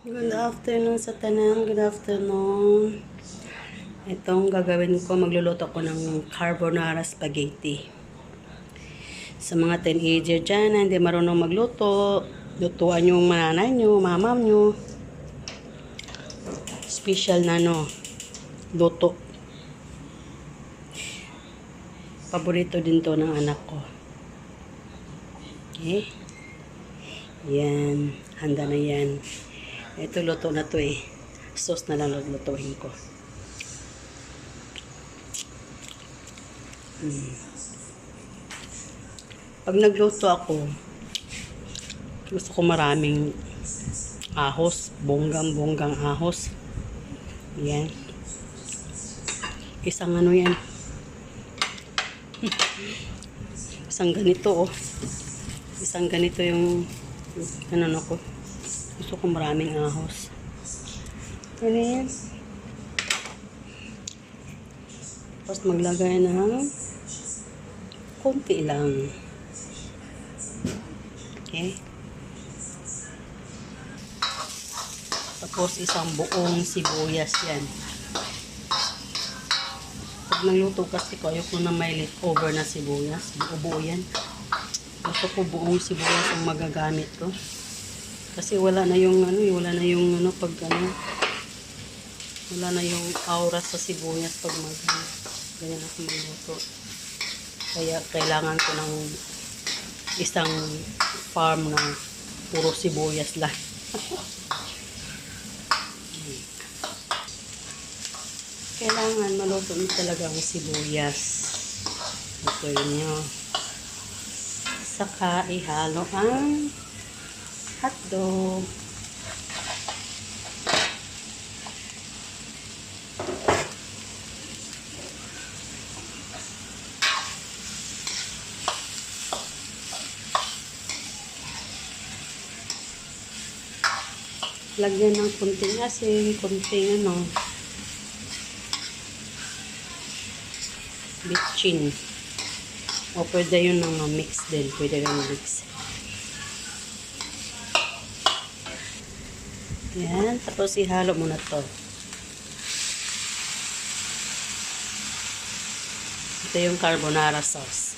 Good afternoon sa tanan. Good afternoon. Itong gagawin ko, magluluto ko ng carbonara spaghetti. Sa mga teenager dyan na hindi marunong magluto, lutuan yung nanay nyo, mama nyo. Special na luto. Paborito din to ng anak ko. Okay? Yan. Handa na yan. Ito luto na to eh. Sauce na lang lutuin ko. Pag nagluto ako, gusto ko maraming ahos. Bonggang ahos. Yan. Isang yan. Isang ganito oh. Isang ganito yung ko. Gusto ko maraming ahos. Ano yan? Tapos maglagay ng konti lang. Okay? Tapos isang buong sibuyas yan. Pag nagluto kasi ko, ayoko na may leftover na sibuyas. Buo yan. Gusto ko buong sibuyas ang magagamit ko. Kasi wala na yung wala na yung wala na yung aura sa sibuyas pag ganyan ako magluto. Kaya kailangan ko ng isang farm na puro sibuyas lang. Kailangan maluto mo talaga ang sibuyas. Lutuin nyo. Saka ihalo ang hotdog. Lagyan ng kunting asin, kunting bitchin. O pwede yun mix din. Pwede rin mix. Yan. Tapos ihalo mo na to. Ito yung carbonara sauce.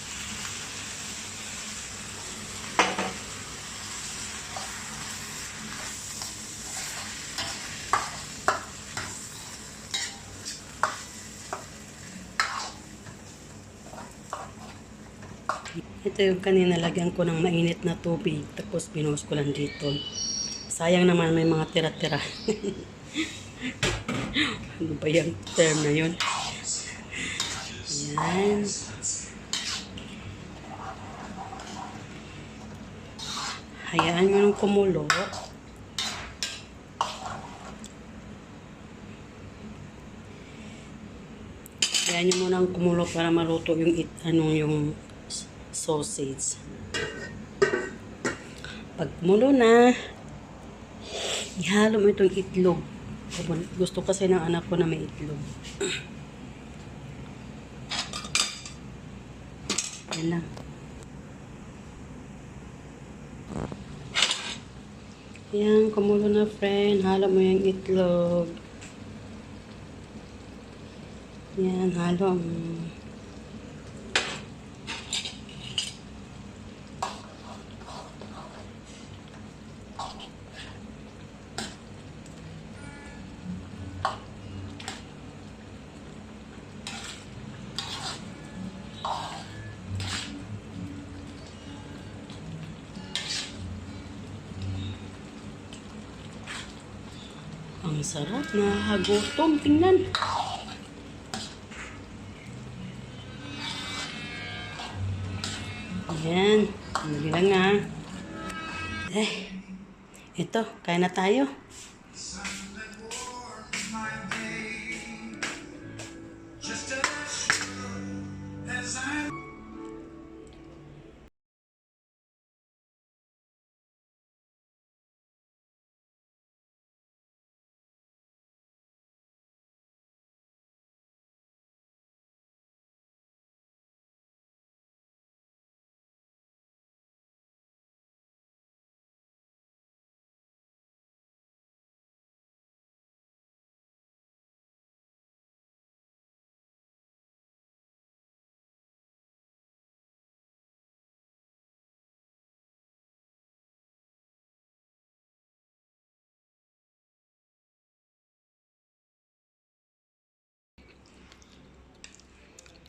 Ito yung kanina lagyan ko ng mainit na tubig. Tapos binuhos ko lang dito. Sayang naman may mga tira-tira. Ano ba yung term na yun? Yan. Hayaan nyo nung kumulo. Hayaan nyo muna ang kumulo para maluto yung yung sausage. Pag kumulo na, ihalo mo itong itlog. Gusto kasi ng anak ko na may itlog. Yan lang. Yan, kumulo na friend. Halo mo yung itlog. Yan, halo mo. Ang sarap na hagutom. Tingnan. Ayan. Hindi lang ito. Kain na tayo.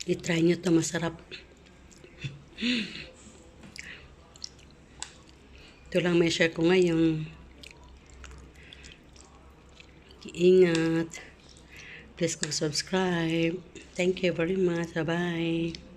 I-try nyo to, masarap. Ito lang may share ko ngayon. Ingat. Please subscribe. Thank you very much. Bye-bye.